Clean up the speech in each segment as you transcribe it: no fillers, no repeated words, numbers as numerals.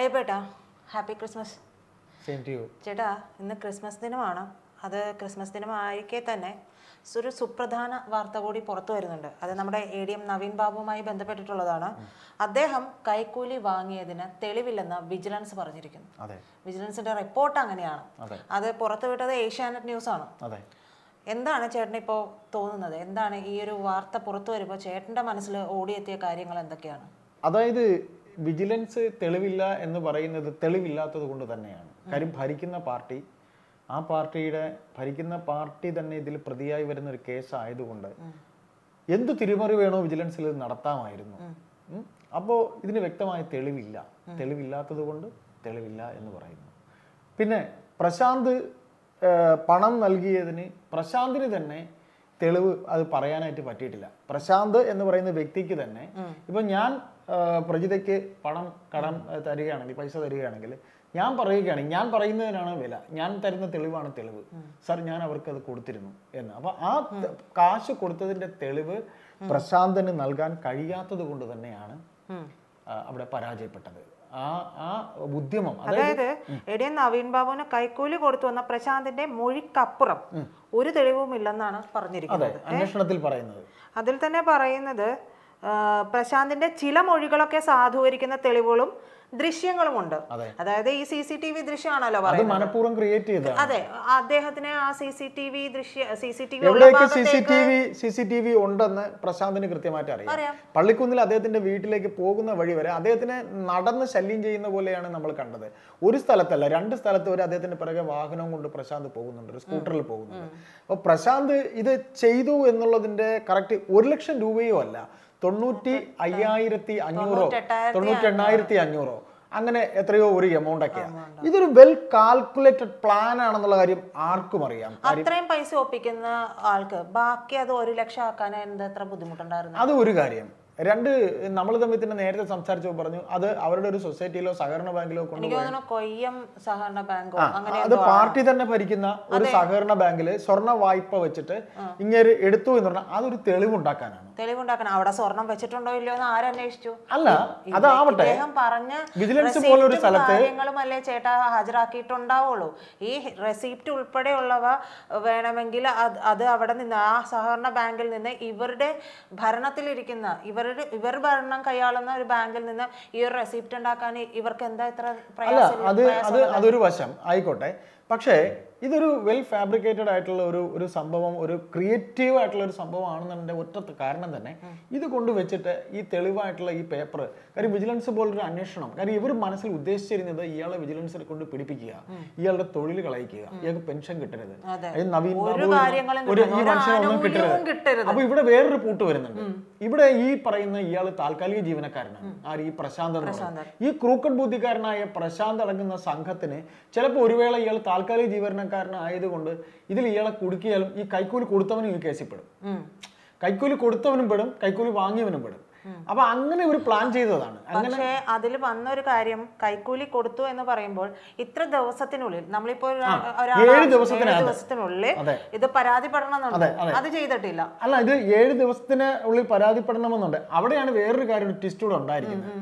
അയ്യപ്പേട്ടാ, happy Christmas. Same to you. ചേട്ടാ, ഇന്ന് Christmas ദിനമാണ്. അത് ക്രിസ്മസ് ദിനമായിരിക്കെ തന്നെ ഒരു സുപ്രധാന വാർത്ത കൂടി പുറത്തു വരുന്നുണ്ട്. അത് നമ്മുടെ ADM നവീൻ ബാബുവുമായി ബന്ധപ്പെട്ടിട്ടുള്ളതാണ്. അദ്ദേഹം കൈക്കൂലി വാങ്ങിയതിന് തെളിവില്ലെന്ന് വിജിലൻസ് പറഞ്ഞിരിക്കുന്നു. വിജിലൻസിന്റെ റിപ്പോർട്ട് അങ്ങനെയാണ്. അത് പുറത്തുവിട്ടത് ഏഷ്യാനെറ്റ് ന്യൂസ് ആണ്. എന്താണ് ചേട്ടന് ഇപ്പോൾ തോന്നുന്നത്? എന്താണ് ഈ ഒരു വാർത്ത പുറത്തു വരുമ്പോൾ ചേട്ടന്റെ മനസ്സിൽ ഓടിയെത്തിയ കാര്യങ്ങൾ എന്തൊക്കെയാണ്? അതായത് വിജിലൻസ് തെളിവില്ല എന്ന് പറയുന്നത് തെളിവില്ലാത്തത് കൊണ്ട് തന്നെയാണ്. കാര്യം ഭരിക്കുന്ന പാർട്ടി തന്നെ ഇതിൽ പ്രതിയായി വരുന്ന ഒരു കേസ് ആയതുകൊണ്ട് എന്ത് തിരിമറി വേണോ വിജിലൻസിൽ നടത്താമായിരുന്നു. അപ്പോൾ ഇതിന് വ്യക്തമായ തെളിവില്ലാത്തത് കൊണ്ട് തെളിവില്ല എന്ന് പറയുന്നു. പിന്നെ പ്രശാന്ത് പണം നൽകിയതിന് പ്രശാന്തിന് തന്നെ തെളിവ് അത് പറയാനായിട്ട് പറ്റിയിട്ടില്ല. പ്രശാന്ത് എന്ന് പറയുന്ന വ്യക്തിക്ക് തന്നെ ഇപ്പൊ ഞാൻ പ്രജിതയ്ക്ക് കടം തരികയാണെങ്കിൽ, പൈസ തരികയാണെങ്കിൽ ഞാൻ പറയുകയാണെങ്കിൽ ഞാൻ പറയുന്നതിനാണ് വില, ഞാൻ തരുന്ന തെളിവാണ് തെളിവ്. സാർ ഞാൻ അവർക്ക് അത് കൊടുത്തിരുന്നു എന്ന്. അപ്പൊ ആ കാശ് കൊടുത്തതിന്റെ തെളിവ് പ്രശാന്തിന് നൽകാൻ കഴിയാത്തത് കൊണ്ട് തന്നെയാണ് അവിടെ പരാജയപ്പെട്ടത്. ആ ഉദ്യമം, അതായത് ADM നവീൻ ബാബുവിന് കൈക്കൂലി കൊടുത്തു വന്ന പ്രശാന്തിന്റെ മൊഴിക്കപ്പുറം ഒരു തെളിവും ഇല്ലെന്നാണ് പറഞ്ഞിരിക്കുന്നത്. അന്വേഷണത്തിൽ പറയുന്നത്. അതിൽ തന്നെ പറയുന്നത് പ്രശാന്തിന്റെ ചില മൊഴികളൊക്കെ സാധൂകരിക്കുന്ന തെളിവുകളും ദൃശ്യങ്ങളും ഉണ്ട്. അതായത് ഈ CCTV ദൃശ്യമാണല്ലോ മനഃപൂർവ്വം ക്രിയേറ്റ് ചെയ്തത്. അതെ, അദ്ദേഹത്തിന് ആ CCTV ഉണ്ടെന്ന് പ്രശാന്തിന് കൃത്യമായിട്ട് അറിയാം. പള്ളിക്കുന്നിൽ അദ്ദേഹത്തിന്റെ വീട്ടിലേക്ക് പോകുന്ന വഴി വരെ അദ്ദേഹത്തിനെ നടന്ന് ശല്യം ചെയ്യുന്ന പോലെയാണ് നമ്മൾ കണ്ടത്. ഒരു സ്ഥലത്തല്ല, 2 സ്ഥലത്ത് വരെ അദ്ദേഹത്തിന്റെ പിറകെ വാഹനം കൊണ്ട് പ്രശാന്ത് പോകുന്നുണ്ട്, ഒരു സ്കൂട്ടറിൽ പോകുന്നുണ്ട്. അപ്പൊ പ്രശാന്ത് ഇത് ചെയ്തു എന്നുള്ളതിന്റെ കറക്റ്റ് 1 ലക്ഷം രൂപയോ അല്ല, 95,500 98,500 അങ്ങനെ എത്രയോ ഒരു എമൗണ്ട് ഒക്കെയാണ്. ഇതൊരു വെൽ കാൽക്കുലേറ്റഡ് പ്ലാൻ ആണെന്നുള്ള കാര്യം ആർക്കും അറിയാം. അത്രയും പൈസ ഒപ്പിക്കുന്ന ആൾക്ക് ബാക്കി അത് 1 ലക്ഷം ആക്കാൻ എത്ര ബുദ്ധിമുട്ടുണ്ടായിരുന്നു? അത് ഒരു കാര്യം. 2, നമ്മൾ തമ്മിൽ തന്നെ നേരത്തെ സംസാരിച്ചു പറഞ്ഞു, അത് അവരുടെ ഒരു സൊസൈറ്റിയിലോ സഹകരണ ബാങ്കിലോ അത് പാർട്ടി തന്നെ ഭരിക്കുന്ന ഒരു സഹകരണ ബാങ്കില് സ്വർണ്ണ വായ്പ വെച്ചിട്ട് ഇങ്ങനെ എടുത്തു എന്ന് പറഞ്ഞാൽ അതൊരു തെളിവുണ്ടാക്കാനാണ്. അവിടെ സ്വർണം വെച്ചിട്ടുണ്ടോ ഇല്ലയോ എന്ന് ആരന്വേഷിച്ചു? അല്ല, അതാവട്ടെ, പറഞ്ഞ വിജിലൻസ് പോലൊരു സ്ഥലത്ത് കാര്യങ്ങളുമല്ലേ ചേട്ടാ ഹാജരാക്കിയിട്ടുണ്ടാവുള്ളൂ. ഈ റെസിപ്റ്റ് ഉൾപ്പെടെയുള്ളവ വേണമെങ്കിൽ അത് അവിടെ നിന്ന്, ആ സഹകരണ ബാങ്കിൽ നിന്ന്, ഇവരുടെ ഭരണത്തിലിരിക്കുന്ന ഇവർ ഭരണം കൈയാളുന്ന ഒരു ബാങ്കിൽ നിന്ന് ഈ ഒരു റെസിപ്റ്റ് ഉണ്ടാക്കാൻ ഇവർക്ക് എന്താ ഇത്ര പ്രയാസം? അതൊരു വശം ആയിക്കോട്ടെ. പക്ഷേ ഇതൊരു വെൽ ഫാബ്രിക്കേറ്റഡ് ആയിട്ടുള്ള ഒരു സംഭവം, ഒരു ക്രിയേറ്റീവ് ആയിട്ടുള്ള ഒരു സംഭവം ആണെന്നതിന്റെ ഒറ്റ കാരണം തന്നെ ഇത് കൊണ്ടുവച്ചിട്ട് ഈ തെളിവായിട്ടുള്ള ഈ പേപ്പർ, കാര്യം വിജിലൻസ് പോലൊരു അന്വേഷണം, കാര്യം ഇവർ മനസ്സിൽ ഉദ്ദേശിച്ചിരുന്നത് ഇയാളെ വിജിലൻസിനെ കൊണ്ട് പിടിപ്പിക്കുക, ഇയാളുടെ തൊഴിൽ കളയിക്കുക, ഇയാൾക്ക് പെൻഷൻ കിട്ടരുത്, നവീൻ ബാബു ഈ മനുഷ്യനൊന്നും കിട്ടരുത്. അപ്പൊ ഇവിടെ വേറൊരു പൂട്ട് വരുന്നുണ്ട്. ഇവിടെ ഈ പറയുന്ന ഇയാൾ താൽക്കാലിക ജീവനക്കാരനാണ്. ആര്? ഈ പ്രശാന്ത് എന്ന് പറയുന്നത്. ഈ ക്രൂക്കഡ് ബുദ്ധിക്കാരനായ പ്രശാന്ത് അടങ്ങുന്ന സംഘത്തിന് ചിലപ്പോൾ ഒരു വേള ഇയാൾ താൽക്കാലിക ജീവനക്കാരനായതുകൊണ്ട് ഇതിൽ ഇയാളെ കുടുക്കിയാലും ഈ കൈക്കൂലി കൊടുത്തവനും ഈ കേസിൽ പെടും. കൈക്കൂലി കൊടുത്തവനും പെടും, കൈക്കൂലി വാങ്ങിയവനും പെടും. അപ്പൊ അങ്ങനെ ഒരു പ്ലാൻ ചെയ്തതാണ്. പക്ഷേ അതിൽ വന്നൊരു കാര്യം, കൈക്കൂലി കൊടുത്തു എന്ന് പറയുമ്പോൾ ഇത്ര ദിവസത്തിനുള്ളിൽ, നമ്മളിപ്പോ 7 ദിവസത്തിനുള്ളിൽ ഇത് പരാതിപ്പെടണമെന്നുണ്ട്, അത് ചെയ്തിട്ടില്ല. അല്ല, ഇത് 7 ദിവസത്തിനുള്ളിൽ പരാതിപ്പെടണമെന്നുണ്ട്. അവിടെയാണ് വേറൊരു കാര്യം, ട്വിസ്റ്റ് കൂടെ ഉണ്ടായിരിക്കുന്നത്.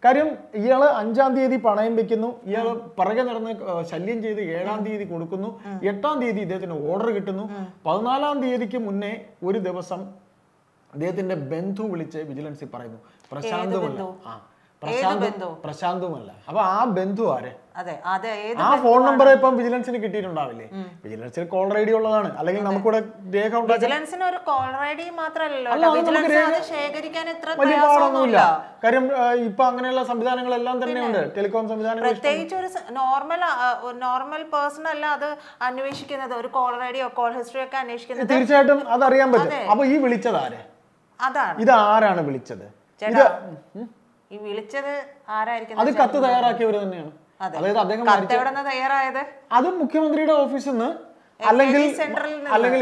കാര്യം ഇയാള് 5-ാം തീയതി പണയം വെക്കുന്നു, ഇയാള് പിറകെ നടന്ന് ശല്യം ചെയ്ത് 7-ാം തീയതി കൊടുക്കുന്നു, 8-ാം തീയതി ഇദ്ദേഹത്തിന് ഓർഡർ കിട്ടുന്നു, 14-ാം തീയതിക്ക് മുന്നേ ഒരു ദിവസം അദ്ദേഹത്തിന്റെ ബന്ധു വിളിച്ച് വിജിലൻസിൽ പറയുന്നു പ്രശാന്തുമല്ല. അപ്പൊ ആ ബന്ധു ആര്? ആ ഫോൺ നമ്പർ ഇപ്പം വിജിലൻസിന് കിട്ടിയിട്ടുണ്ടാവില്ലേ? വിജിലൻസിന് കോളർ ഐഡി ഉള്ളതാണ്, അല്ലെങ്കിൽ നമുക്കിവിടെ രേഖ വലിയ പാടൊന്നുമില്ല. കാര്യം ഇപ്പൊ അങ്ങനെയുള്ള സംവിധാനങ്ങളെല്ലാം തന്നെ ഉണ്ട്, ടെലികോം സംവിധാനങ്ങൾ. പ്രത്യേകിച്ച് ഒരു നോർമൽ പേഴ്സൺ അല്ല അത് അന്വേഷിക്കുന്നത്, ഒരു കോളർ ഐഡിയോ കോൾ ഹിസ്റ്ററി ഒക്കെ അന്വേഷിക്കുന്നത്. തീർച്ചയായിട്ടും അതറിയാൻ പറ്റും. അപ്പൊ ഈ വിളിച്ചത് ആര്? ഇത് ആരാണ് വിളിച്ചത്? ഈ വിളിച്ചത് ആരായിരിക്കും? അത് കത്ത് തയ്യാറാക്കിയവർ തന്നെയാണ്. അതായത് അദ്ദേഹം തയ്യാറായത് അത് മുഖ്യമന്ത്രിയുടെ ഓഫീസിൽ നിന്ന്, അല്ലെങ്കിൽ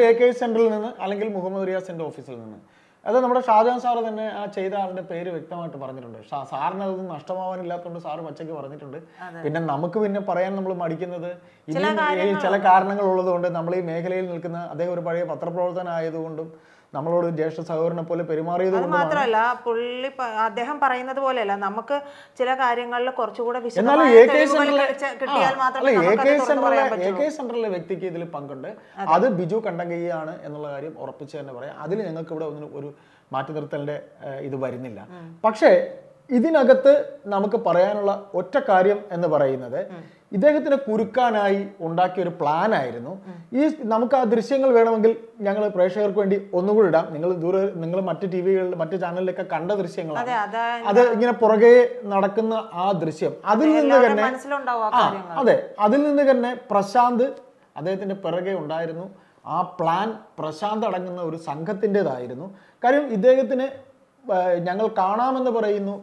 AK സെന്ററിൽ നിന്ന്, അല്ലെങ്കിൽ മുഹമ്മദ് റിയാസിന്റെ ഓഫീസിൽ നിന്ന്. അത് നമ്മുടെ ഷാജഹാൻ സാറ് തന്നെ ആ ചെയ്ത ആളുടെ പേര് വ്യക്തമായിട്ട് പറഞ്ഞിട്ടുണ്ട്. സാറിന് അതൊന്നും നഷ്ടമാവാനില്ലാത്തതുകൊണ്ട് സാറ് പച്ചയ്ക്ക് പറഞ്ഞിട്ടുണ്ട്. പിന്നെ നമുക്ക് പറയാൻ നമ്മൾ മടിക്കുന്നത് ചില കാരണങ്ങൾ ഉള്ളതുകൊണ്ട്, നമ്മൾ ഈ മേഖലയിൽ നിൽക്കുന്ന അദ്ദേഹം ഒരു പഴയ പത്രപ്രവർത്തനം ആയതുകൊണ്ടും നമ്മളോട് ജ്യേഷ്ഠ സഹോദരനെ പോലെ പെരുമാറിയത് അത് മാത്രമല്ല അദ്ദേഹം പറയുന്നത് പോലെയല്ല, നമുക്ക് ചില കാര്യങ്ങളിൽ കുറച്ചുകൂടെ എന്നാലും കിട്ടിയാൽ മാത്രമേ AK സെന്ററിലെ വ്യക്തിക്ക് ഇതിൽ പങ്കുണ്ട്. അത് ബിജു കണ്ടങ്കയ്യാണ് എന്നുള്ള കാര്യം ഉറപ്പിച്ച് തന്നെ പറയാം. അതിൽ ഞങ്ങൾക്ക് ഇവിടെ ഒരു മാറ്റി നിർത്തലിന്റെ ഇത് വരുന്നില്ല. പക്ഷേ ഇതിനകത്ത് നമുക്ക് പറയാനുള്ള ഒറ്റ കാര്യം എന്ന് പറയുന്നത്, ഇദ്ദേഹത്തിന് കുരുക്കാനായി ഉണ്ടാക്കിയ ഒരു പ്ലാൻ ആയിരുന്നു. നമുക്ക് ആ ദൃശ്യങ്ങൾ വേണമെങ്കിൽ ഞങ്ങൾ പ്രേക്ഷകർക്ക് വേണ്ടി ഒന്നുകൂടി ഇടാം. നിങ്ങൾ മറ്റ് ടിവികളിൽ മറ്റ് ചാനലിലൊക്കെ കണ്ട ദൃശ്യങ്ങളാണ്. അത് ഇങ്ങനെ പുറകെ നടക്കുന്ന ആ ദൃശ്യം, അതിൽ നിന്ന് തന്നെ അതിൽ നിന്ന് തന്നെ പ്രശാന്ത് അദ്ദേഹത്തിന്റെ പിറകെ ഉണ്ടായിരുന്നു. ആ പ്ലാൻ പ്രശാന്ത് അടങ്ങുന്ന ഒരു സംഘത്തിൻ്റെതായിരുന്നു. കാര്യം ഇദ്ദേഹത്തിന് ഞങ്ങൾ കാണാമെന്ന് പറയുന്നു,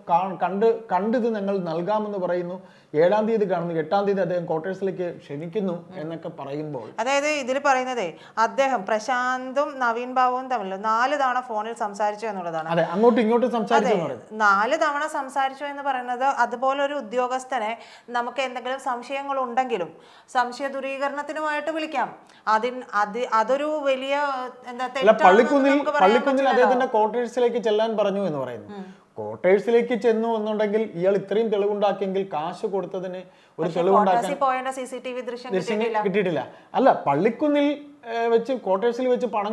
കണ്ടിത് ഞങ്ങൾ നൽകാമെന്ന് പറയുന്നു, 7-ാം തീയതി കാണുന്നു, 8-ാം തീയതി അദ്ദേഹം ക്വാർട്ടേഴ്സിലേക്ക് ക്ഷണിക്കുന്നു എന്നൊക്കെ പറയുമ്പോൾ, അതായത് ഇതിൽ പറയുന്നതേ അദ്ദേഹം പ്രശാന്തും നവീൻ ബാബുവും തമ്മിൽ 4 തവണ ഫോണിൽ സംസാരിച്ചു എന്നുള്ളതാണ്. അതെ, അങ്ങോട്ടും ഇങ്ങോട്ടും സംസാരിച്ചു. 4 തവണ സംസാരിച്ചു എന്ന് പറയുന്നത്, അതുപോലൊരു ഉദ്യോഗസ്ഥനെ നമുക്ക് എന്തെങ്കിലും സംശയങ്ങൾ ഉണ്ടെങ്കിലും സംശയ ദൂരീകരണത്തിനുമായിട്ട് വിളിക്കാം. അതൊരു വലിയ പള്ളിക്കുന്നിൽ അദ്ദേഹത്തിന്റെ ക്വാർട്ടേഴ്സിലേക്ക് ചെല്ലാൻ പറഞ്ഞു എന്ന് പറയുന്നു. ക്വാർട്ടേഴ്സിലേക്ക് ചെന്നു എന്നുണ്ടെങ്കിൽ ഇയാൾ ഇത്രയും തെളിവുണ്ടാക്കിയെങ്കിൽ കാശ് കൊടുത്തതിന് ഒരു തെളിവുണ്ടാക്കാൻ കിട്ടിയിട്ടില്ല. അല്ല, പള്ളിക്കുന്നിൽ വെച്ച് ക്വാർട്ടേഴ്സിൽ വെച്ച് പണം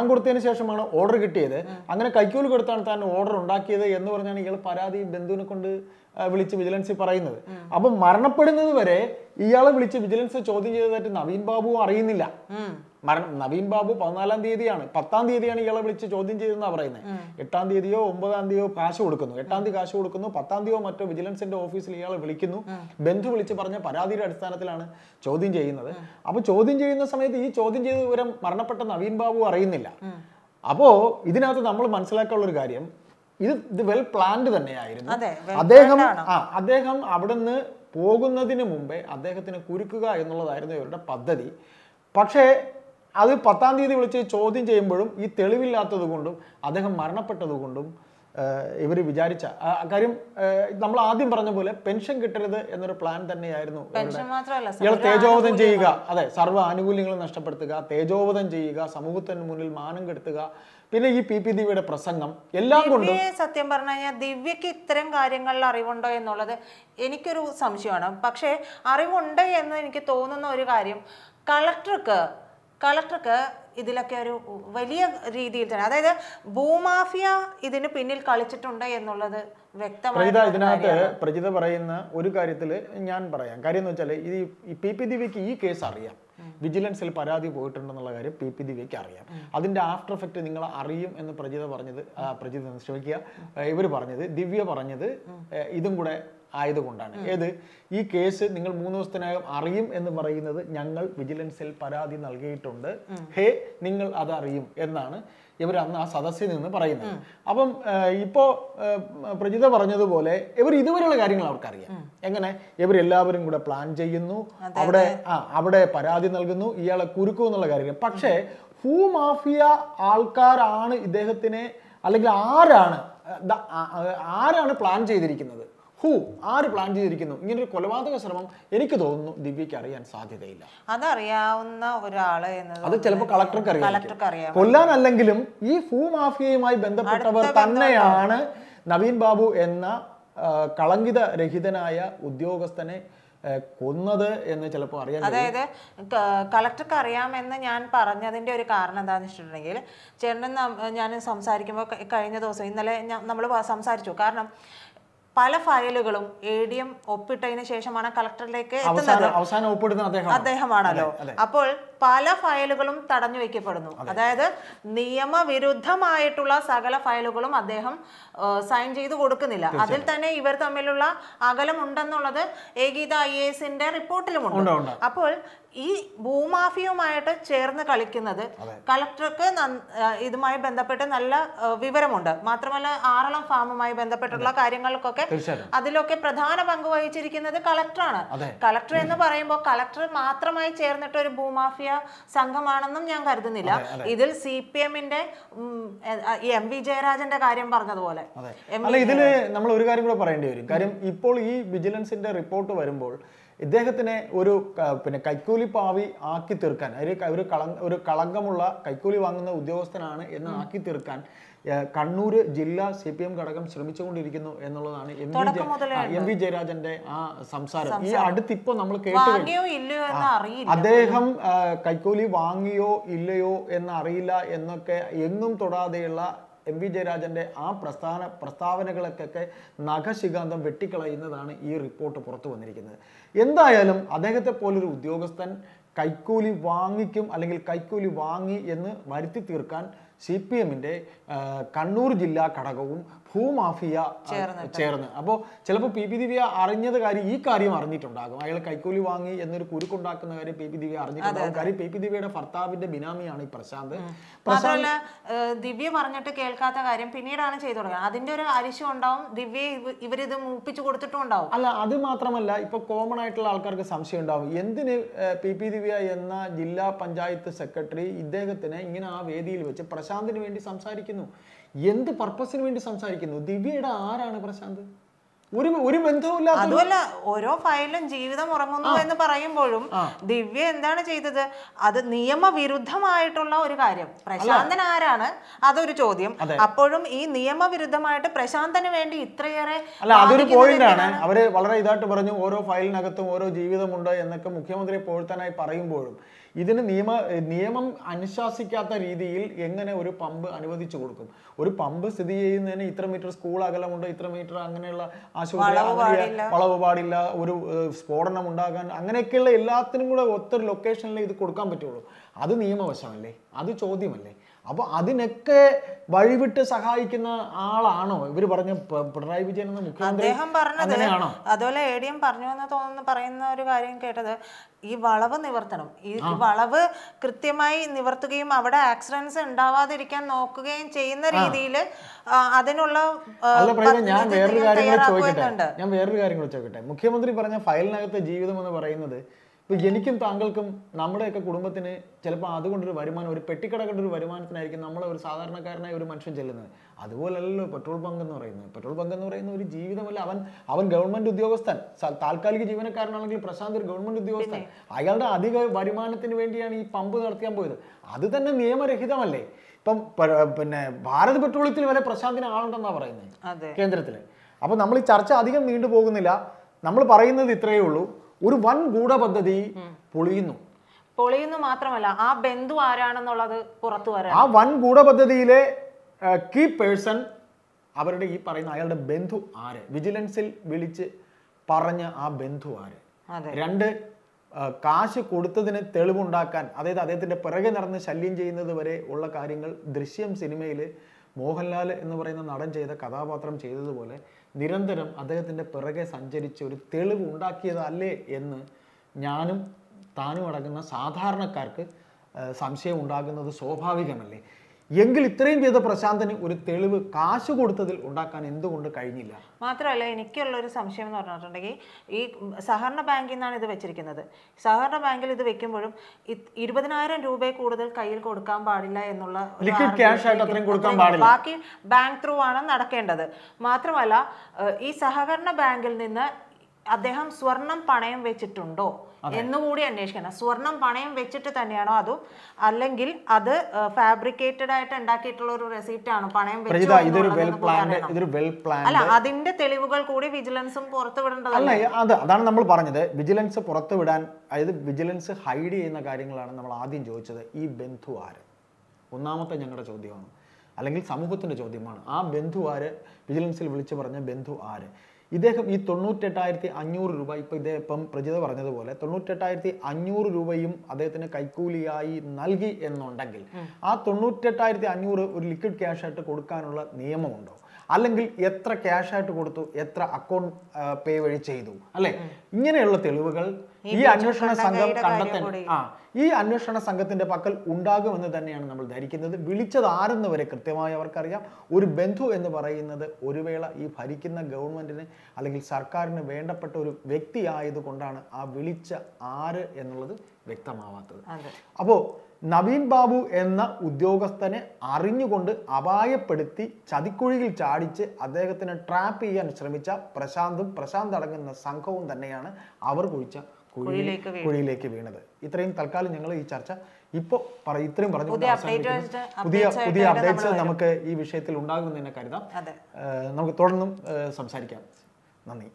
കൊടുത്തതിന് ശേഷമാണ് ഓർഡർ കിട്ടിയത്. അങ്ങനെ കൈക്കൂലി കൊടുത്താണ് താൻ ഓർഡർ ഉണ്ടാക്കിയത് എന്ന് പറഞ്ഞാണ് ഇയാൾ പരാതി ബന്ധുവിനെ കൊണ്ട് വിളിച്ച് വിജിലൻസിൽ പറയുന്നത്. അപ്പൊ മരണപ്പെടുന്നത് വരെ ഇയാളെ വിളിച്ച് വിജിലൻസ് ചോദ്യം ചെയ്തതായിട്ട് നവീൻ ബാബു അറിയുന്നില്ല. നവീൻ ബാബു 14-ാം തീയതിയാണ് 10-ാം തീയതിയാണ് ഇയാളെ വിളിച്ച് ചോദ്യം ചെയ്തെന്നാ പറയുന്നത്. 8-ാം തീയതിയോ 9-ാം തീയതിയോ കാശ് കൊടുക്കുന്നു. 8-ാം തീയതി കാശ് കൊടുക്കുന്നു. 10-ാം തീയതിയോ മറ്റോ വിജിലൻസിന്റെ ഓഫീസിൽ ഇയാളെ വിളിക്കുന്നു. ബന്ധു വിളിച്ച് പറഞ്ഞ പരാതിയുടെ അടിസ്ഥാനത്തിലാണ് ചോദ്യം ചെയ്യുന്നത്. അപ്പൊ ചോദ്യം ചെയ്യുന്ന സമയത്ത് ഈ ചോദ്യം ചെയ്ത വിവരം മരണപ്പെട്ട നവീൻ ബാബു അറിയുന്നില്ല. അപ്പോ ഇതിനകത്ത് നമ്മൾ മനസ്സിലാക്കാനുള്ള ഒരു കാര്യം, ഇത് വെൽ പ്ലാൻഡ് തന്നെയായിരുന്നു. അദ്ദേഹം അവിടുന്ന് പോകുന്നതിന് മുമ്പേ അദ്ദേഹത്തിന് കുരുക്കുക എന്നുള്ളതായിരുന്നു ഇവരുടെ പദ്ധതി. പക്ഷേ അത് 10-ാം തീയതി വിളിച്ച് ചോദ്യം ചെയ്യുമ്പോഴും ഈ തെളിവില്ലാത്തത് കൊണ്ടും അദ്ദേഹം മരണപ്പെട്ടത് കൊണ്ടും ഇവർ വിചാരിച്ച കാര്യം നമ്മൾ ആദ്യം പറഞ്ഞ പോലെ പെൻഷൻ കിട്ടരുത് എന്നൊരു പ്ലാൻ തന്നെയായിരുന്നു. ഇയാൾ തേജോവധം ചെയ്യുക, അതെ, സർവ്വ ആനുകൂല്യങ്ങളും നഷ്ടപ്പെടുത്തുക, തേജോവധം ചെയ്യുക, സമൂഹത്തിന് മുന്നിൽ മാനം കെടുത്തുക, പിന്നെ ഈ പി ദിവ്യയുടെ പ്രസംഗം എല്ലാം കൊണ്ടും. സത്യം പറഞ്ഞു കഴിഞ്ഞാൽ ദിവ്യക്ക് ഇത്തരം കാര്യങ്ങളിൽ അറിവുണ്ടോ എന്നുള്ളത് എനിക്കൊരു സംശയമാണ്. പക്ഷേ അറിവുണ്ട് എന്ന് എനിക്ക് തോന്നുന്ന ഒരു കാര്യം, കളക്ടർക്ക് ഇതിലൊക്കെ ഒരു വലിയ രീതിയിൽ തന്നെ, അതായത് ഭൂമാഫിയ ഇതിന് പിന്നിൽ കളിച്ചിട്ടുണ്ട് എന്നുള്ളത് വ്യക്തമായി. ഇതിനകത്ത് പ്രജിത പറയുന്ന ഒരു കാര്യത്തിൽ ഞാൻ പറയാം. കാര്യം എന്ന് വെച്ചാൽ ഈ പി ദിവ്യക്ക് ഈ കേസ് അറിയാം, വിജിലൻസിൽ പരാതി പോയിട്ടുണ്ടെന്നുള്ള കാര്യം പി ദിവ്യക്ക് അറിയാം. അതിന്റെ ആഫ്റ്റർ എഫക്റ്റ് നിങ്ങൾ അറിയും എന്ന് ഇവർ പറഞ്ഞത്, ദിവ്യ പറഞ്ഞത് ഇതും കൂടെ ആയതുകൊണ്ടാണ്. ഈ കേസ് നിങ്ങൾ 3 ദിവസത്തിനകം അറിയും എന്ന് പറയുന്നത് ഞങ്ങൾ വിജിലൻസിൽ പരാതി നൽകിയിട്ടുണ്ട്, നിങ്ങൾ അതറിയും എന്നാണ് ഇവർ അന്ന് ആ സദസ്സിൽ നിന്ന് പറയുന്നത്. അപ്പം ഇപ്പോ പ്രജിത പറഞ്ഞതുപോലെ ഇവർ ഇതുവരെയുള്ള കാര്യങ്ങൾ അവർക്കറിയാം. എങ്ങനെ ഇവരെല്ലാവരും കൂടെ പ്ലാൻ ചെയ്യുന്നു, അവിടെ പരാതി നൽകുന്നു, ഇയാളെ കുരുക്കും എന്നുള്ള കാര്യം. പക്ഷേ ഭൂമാഫിയ ആൾക്കാരാണ് ഇദ്ദേഹത്തിനെ, അല്ലെങ്കിൽ ആരാണ് പ്ലാൻ ചെയ്തിരിക്കുന്നത്, ആര് പ്ലാൻ ചെയ്തിരിക്കുന്നു ഇങ്ങനൊരു കൊലപാതക ശ്രമം, എനിക്ക് തോന്നുന്നു ദിവ്യക്ക് അറിയാൻ സാധ്യതയില്ല. അതറിയാവുന്ന ഒരാള് അത് ചിലപ്പോൾ കളക്ടർക്ക് അറിയാം. കൊല്ലാനല്ലെങ്കിലും ഈ ഭൂമാഫിയയുമായി ബന്ധപ്പെട്ടവർ തന്നെയാണ് നവീൻ ബാബു എന്ന കളങ്കിത രഹിതനായ ഉദ്യോഗസ്ഥനെ കൊന്നത് എന്ന് ചിലപ്പോൾ അറിയാൻ. അതായത് കളക്ടർക്ക് അറിയാമെന്ന് ഞാൻ പറഞ്ഞതിന്റെ ഒരു കാരണം എന്താണെന്ന് വെച്ചിട്ടുണ്ടെങ്കിൽ, ചേട്ടൻ ഞാൻ സംസാരിക്കുമ്പോൾ കഴിഞ്ഞ ദിവസം ഇന്നലെ നമ്മൾ സംസാരിച്ചു. കാരണം പല ഫയലുകളും ADM ഒപ്പിട്ടതിന് ശേഷമാണ് കളക്ടറിലേക്ക് എത്തുന്നത്. അവസാനം ഒപ്പിടുന്നത് അദ്ദേഹമാണല്ലോ. അപ്പോൾ പല ഫയലുകളും തടഞ്ഞു വെക്കപ്പെടുന്നു. അതായത് നിയമവിരുദ്ധമായിട്ടുള്ള സകല ഫയലുകളും അദ്ദേഹം സൈൻ ചെയ്ത് കൊടുക്കുന്നില്ല. അതിൽ തന്നെ ഇവർ തമ്മിലുള്ള അകലം ഉണ്ടെന്നുള്ളത് ഏകീത IASന്റെ റിപ്പോർട്ടിലുമുണ്ട്. അപ്പോൾ ഈ ഭൂമാഫിയുമായിട്ട് ചേർന്ന് കളിക്കുന്നത് കളക്ടർക്ക് ഇതുമായി ബന്ധപ്പെട്ട് നല്ല വിവരമുണ്ട്. മാത്രമല്ല ആറളം ഫാമുമായി ബന്ധപ്പെട്ടുള്ള കാര്യങ്ങൾക്കൊക്കെ അതിലൊക്കെ പ്രധാന പങ്ക് വഹിച്ചിരിക്കുന്നത് കളക്ടറാണ്. കളക്ടർ എന്ന് പറയുമ്പോൾ കളക്ടർ മാത്രമായി ചേർന്നിട്ട് ഒരു ഭൂമാഫിയ സംഘമാണെന്നും ഞാൻ കരുതുന്നില്ല. ഇതിൽ CPM-ന്റെ എം വി ജയരാജന്റെ കാര്യം പറഞ്ഞതുപോലെ അല്ല, ഇതില് നമ്മൾ ഒരു കാര്യം കൂടെ പറയേണ്ടി വരും. കാര്യം ഇപ്പോൾ ഈ വിജിലൻസിന്റെ റിപ്പോർട്ട് വരുമ്പോൾ ഇദ്ദേഹത്തിനെ ഒരു പിന്നെ കൈക്കൂലി പാവി ആക്കി തീർക്കാൻ, ഒരു കളങ്കമുള്ള കൈക്കൂലി വാങ്ങുന്ന ഉദ്യോഗസ്ഥനാണ് എന്ന് ആക്കി തീർക്കാൻ കണ്ണൂർ ജില്ലാ CPM ഘടകം ശ്രമിച്ചുകൊണ്ടിരിക്കുന്നു എന്നുള്ളതാണ് എം വി ജയരാജന്റെ ആ സംസാരം. ഈ അടുത്തിപ്പോ നമ്മൾ കേട്ടു, അദ്ദേഹം കൈക്കൂലി വാങ്ങിയോ ഇല്ലയോ എന്ന് അറിയില്ല എന്നൊക്കെ എങ്ങും തൊടാതെയുള്ള എം വി ജയരാജന്റെ ആ പ്രസ്താവനകളൊക്കെ നഖശികാന്തം വെട്ടിക്കളയുന്നതാണ് ഈ റിപ്പോർട്ട് പുറത്തു വന്നിരിക്കുന്നത്. എന്തായാലും അദ്ദേഹത്തെ പോലൊരു ഉദ്യോഗസ്ഥൻ കൈക്കൂലി വാങ്ങിക്കും അല്ലെങ്കിൽ കൈക്കൂലി വാങ്ങി എന്ന് വരുത്തി തീർക്കാൻ CPM-ന്റെ കണ്ണൂർ ജില്ലാ ഘടകവും ഭൂമാഫിയ ചേർന്ന്. അപ്പോൾ ചിലപ്പോൾ PP ദിവ്യ അറിഞ്ഞത് ഈ കാര്യം അറിഞ്ഞിട്ടുണ്ടാകും. അയാൾ കൈക്കൂലി വാങ്ങി എന്നൊരു കുരുക്കുണ്ടാക്കുന്ന കാര്യം PP ദിവ്യ അറിഞ്ഞിട്ടുണ്ടാകും. കാര്യം PP ദിവ്യയുടെ ഭർത്താവിന്റെ ബിനാമിയാണ് ഈ പ്രശാന്ത്. മാത്രമല്ല ദിവ്യ പറഞ്ഞിട്ട് കേൾക്കാത്ത കാര്യം പിന്നീടാണ് ചെയ്തു തുടങ്ങുന്നത്. അതിന്റെ ഒരു അരിശം ഉണ്ടാവും. ദിവ്യ ഇവരിത് മൂപ്പിച്ചു കൊടുത്തിട്ടും ഉണ്ടാവും. അല്ല, അത് മാത്രമല്ല, ഇപ്പൊ കോമൺ ആയിട്ടുള്ള ആൾക്കാർക്ക് സംശയം ഉണ്ടാവും, എന്തിന് PP ദിവ്യ എന്ന ജില്ലാ പഞ്ചായത്ത് സെക്രട്ടറി ഇദ്ദേഹത്തിന് ഇങ്ങനെ ആ വേദിയിൽ വെച്ച് പ്രശാന്തിന് വേണ്ടി സംസാരിക്കുന്നു? എന്ത് പർപ്പസിന് വേണ്ടി സംസാരിക്കുന്നു? ദിവ്യയുടെ ആരാണ് പ്രശാന്ത്? ഒരു ബന്ധവുമില്ല. അതുമല്ല, ഓരോ ഫയലിലും ജീവിതം ഉറങ്ങുന്നു എന്ന് പറയുമ്പോഴും ദിവ്യ എന്താണ് ചെയ്തത്? അത് നിയമവിരുദ്ധമായിട്ടുള്ള ഒരു കാര്യം. പ്രശാന്തൻ ആരാണ്? അതൊരു ചോദ്യം. അപ്പോഴും ഈ നിയമവിരുദ്ധമായിട്ട് പ്രശാന്തന് വേണ്ടി ഇത്രയേറെ അതൊരു പോയിന്റ് ആണ്. അവര് വളരെ ഇതായിട്ട് പറഞ്ഞു, ഓരോ ഫയലിനകത്തും ഓരോ ജീവിതമുണ്ട് എന്നൊക്കെ മുഖ്യമന്ത്രിയെ പോഴ്ത്താനായി പറയുമ്പോഴും ഇതിന് നിയമം അനുശാസിക്കാത്ത രീതിയിൽ എങ്ങനെ ഒരു പമ്പ് അനുവദിച്ചു കൊടുക്കും? ഒരു പമ്പ് സ്ഥിതി ചെയ്യുന്നതിന് ഇത്ര മീറ്റർ സ്കൂൾ അകലമുണ്ട്, ഇത്ര മീറ്റർ അങ്ങനെയുള്ള ആശുപത്രി, വളവ് പാടില്ല, ഒരു സ്ഫോടനം ഉണ്ടാകാൻ, അങ്ങനെയൊക്കെയുള്ള എല്ലാത്തിനും കൂടെ ഒത്തൊരു ലൊക്കേഷനിൽ ഇത് കൊടുക്കാൻ പറ്റുള്ളൂ. അത് നിയമവശമല്ലേ? അത് ചോദ്യമല്ലേ? അപ്പോൾ അതിനൊക്കെ വഴിവിട്ട് സഹായിക്കുന്ന ആളാണോ ഇവർ പറഞ്ഞ പിണറായി വിജയൻ എന്ന മുഖ്യമന്ത്രി? അങ്ങനെയാണോ? അതുപോലെ ADM പറഞ്ഞു എന്ന് തോന്നുന്നു പറയുന്ന ഒരു കാര്യം കേട്ടത്, ഈ വളവ് നിവർത്തണം, ഈ വളവ് കൃത്യമായി നിവർത്തുകയും അവിടെ ആക്സിഡൻസ് ഉണ്ടാവാതിരിക്കാൻ നോക്കുകയും ചെയ്യുന്ന രീതിയിൽ അതിനുള്ള ഞാൻ വേറൊരു കാര്യം കൂടെ ചോദിക്കട്ടെ. മുഖ്യമന്ത്രി പറഞ്ഞ ഫയലിനകത്തെ ജീവിതം എന്ന് പറയുന്നത്, ഇപ്പൊ എനിക്കും താങ്കൾക്കും നമ്മുടെയൊക്കെ കുടുംബത്തിന് ചിലപ്പോൾ അതുകൊണ്ടൊരു വരുമാനം, ഒരു പെട്ടിക്കടകളുടെ ഒരു വരുമാനത്തിനായിരിക്കും നമ്മളെ ഒരു സാധാരണക്കാരനായ ഒരു മനുഷ്യൻ ചെല്ലുന്നത്. അതുപോലല്ലോ പെട്രോൾ ബങ്ക് എന്ന് പറയുന്നത്. പെട്രോൾ ബങ്ക് എന്ന് പറയുന്ന ഒരു ജീവിതമല്ല. അവൻ ഗവൺമെന്റ് ഉദ്യോഗസ്ഥൻ, താൽക്കാലിക ജീവനക്കാരനാണെങ്കിൽ പ്രശാന്ത് ഒരു ഗവൺമെന്റ് ഉദ്യോഗസ്ഥൻ. അയാളുടെ അധിക വരുമാനത്തിന് വേണ്ടിയാണ് ഈ പമ്പ് നടത്തിയാൻ പോയത്. അത് തന്നെ നിയമരഹിതമല്ലേ? ഇപ്പം പിന്നെ ഭാരത് പെട്രോളിയത്തിൽ വരെ പ്രശാന്തിന് ആളുണ്ടെന്നാണ് പറയുന്നത് കേന്ദ്രത്തില്. അപ്പൊ നമ്മൾ ഈ ചർച്ച അധികം നീണ്ടുപോകുന്നില്ല. നമ്മൾ പറയുന്നത് ഇത്രയേ ഉള്ളൂ, ഒരു വൻ ഗൂഢപദ്ധതി പൊളിയുന്നു മാത്രമല്ല ആ ബന്ധു ആരാണെന്നുള്ളത് പുറത്തു വരാൻ. ആ വൻ ഗൂഢപദ്ധതിയിലെ കീ പേഴ്സൺ, അവരുടെ ഈ പറയുന്ന അയാളുടെ ബന്ധു ആര്? വിജിലൻസിൽ വിളിച്ച് പറഞ്ഞ ആ ബന്ധു ആര്? രണ്ട്, കാശ് കൊടുത്തതിന് തെളിവുണ്ടാക്കാൻ, അതായത് അദ്ദേഹത്തിന്റെ പിറകെ നടന്ന് ശല്യം ചെയ്യുന്നത് വരെ ഉള്ള കാര്യങ്ങൾ ദൃശ്യം സിനിമയിൽ മോഹൻലാൽ എന്ന് പറയുന്ന നടൻ ചെയ്ത കഥാപാത്രം ചെയ്തതുപോലെ നിരന്തരം അദ്ദേഹത്തിൻ്റെ പിറകെ സഞ്ചരിച്ച് ഒരു തെളിവ് ഉണ്ടാക്കിയതല്ലേ എന്ന് ഞാനും താനും അടങ്ങുന്ന സാധാരണക്കാർക്ക് സംശയം ഉണ്ടാകുന്നത് സ്വാഭാവികമല്ലേ? എങ്കിൽ ഇത്രയും ചെയ്ത പ്രശാന്തന് ഒരു തെളിവ് കാശ് കൊടുത്തതിൽ ഉണ്ടാക്കാൻ എന്തുകൊണ്ട് കഴിഞ്ഞില്ല? മാത്രമല്ല, എനിക്കുള്ളൊരു സംശയം എന്ന് പറഞ്ഞിട്ടുണ്ടെങ്കിൽ, ഈ സഹകരണ ബാങ്കിൽ നിന്നാണ് ഇത് വെച്ചിരിക്കുന്നത്. സഹകരണ ബാങ്കിൽ ഇത് വെക്കുമ്പോഴും 20,000 രൂപയിൽ കൂടുതൽ കയ്യിൽ കൊടുക്കാൻ പാടില്ല എന്നുള്ള, ലിക്വിഡ് ക്യാഷ് ആയിട്ട് അത്രയും കൊടുക്കാൻ പാടില്ല, ബാക്കി ബാങ്ക് ത്രൂ ആണ് നടക്കേണ്ടത്. മാത്രമല്ല, ഈ സഹകരണ ബാങ്കിൽ നിന്ന് അദ്ദേഹം സ്വർണം പണയം വെച്ചിട്ടുണ്ടോ എന്നുകൂടി അന്വേഷിക്കണം. സ്വർണം പണയം വെച്ചിട്ട് തന്നെയാണോ അതോ അല്ലെങ്കിൽ അത് ഫാബ്രിക്കേറ്റഡ് ആയിട്ട് ഉണ്ടാക്കിയിട്ടുള്ള ഒരു റെസിപ്റ്റ് ആണോ പണയം വെച്ചോ? അല്ല, അതിന്റെ തെളിവുകൾ കൂടി വിജിലൻസും പുറത്തുവിടേണ്ടതല്ലേ? അതാണ് നമ്മൾ പറഞ്ഞത്. വിജിലൻസ് പുറത്തുവിടാൻ, അതായത് വിജിലൻസ് ഹൈഡ് ചെയ്യുന്ന കാര്യങ്ങളാണ് നമ്മൾ ആദ്യം ചോദിച്ചത്. ഈ ബന്ധു ആര്? ഒന്നാമത്തെ ഞങ്ങളുടെ ചോദ്യമാണ്, അല്ലെങ്കിൽ സമൂഹത്തിന്റെ ചോദ്യമാണ്. ആ ബന്ധു ആര്? വിജിലൻസിൽ വിളിച്ചു പറഞ്ഞ ബന്ധു ആര്? ഇദ്ദേഹം ഈ 98,500 രൂപ, ഇപ്പം പ്രജിത പറഞ്ഞതുപോലെ 98,500 രൂപയും അദ്ദേഹത്തിന് കൈക്കൂലിയായി നൽകി എന്നുണ്ടെങ്കിൽ ആ 98,500 ഒരു ലിക്വിഡ് ക്യാഷ് ആയിട്ട് കൊടുക്കാനുള്ള നിയമമുണ്ടോ? അല്ലെങ്കിൽ എത്ര ക്യാഷ് ആയിട്ട് കൊടുത്തു, എത്ര അക്കൗണ്ട് പേ വഴി ചെയ്തു, അല്ലെ? ഇങ്ങനെയുള്ള തെളിവുകൾ ഈ അന്വേഷണ സംഘം ഈ അന്വേഷണ സംഘത്തിന്റെ പക്കൽ ഉണ്ടാകുമെന്ന് തന്നെയാണ് നമ്മൾ ധരിക്കുന്നത്. വിളിച്ചത് ആരെന്ന് വരെ കൃത്യമായി അവർക്കറിയാം. ഒരു ബന്ധു എന്ന് പറയുന്നത് ഒരു വേള ഈ ഭരിക്കുന്ന ഗവൺമെന്റിന് അല്ലെങ്കിൽ സർക്കാരിന് വേണ്ടപ്പെട്ട ഒരു വ്യക്തി ആയതുകൊണ്ടാണ് ആ വിളിച്ച ആര് എന്നുള്ളത് വ്യക്തമാവാത്തത്. അപ്പോൾ നവീൻ ബാബു എന്ന ഉദ്യോഗസ്ഥനെ അറിഞ്ഞുകൊണ്ട് അപായപ്പെടുത്തി ചതിക്കുഴിയിൽ ചാടിച്ച് അദ്ദേഹത്തിനെ ട്രാപ്പ് ചെയ്യാൻ ശ്രമിച്ച പ്രശാന്ത് അടങ്ങുന്ന സംഘവും തന്നെയാണ് അവർ കുഴിച്ച കുഴിയിലേക്ക് വീണത്. ഇത്രയും തൽക്കാലം ഞങ്ങൾ ഈ ചർച്ച ഇത്രയും പറഞ്ഞു. പുതിയ അപ്ഡേറ്റ്സ് നമുക്ക് ഈ വിഷയത്തിൽ ഉണ്ടാകുമെന്ന് തന്നെ കരുതാം. നമുക്ക് തുടർന്നും സംസാരിക്കാം. നന്ദി.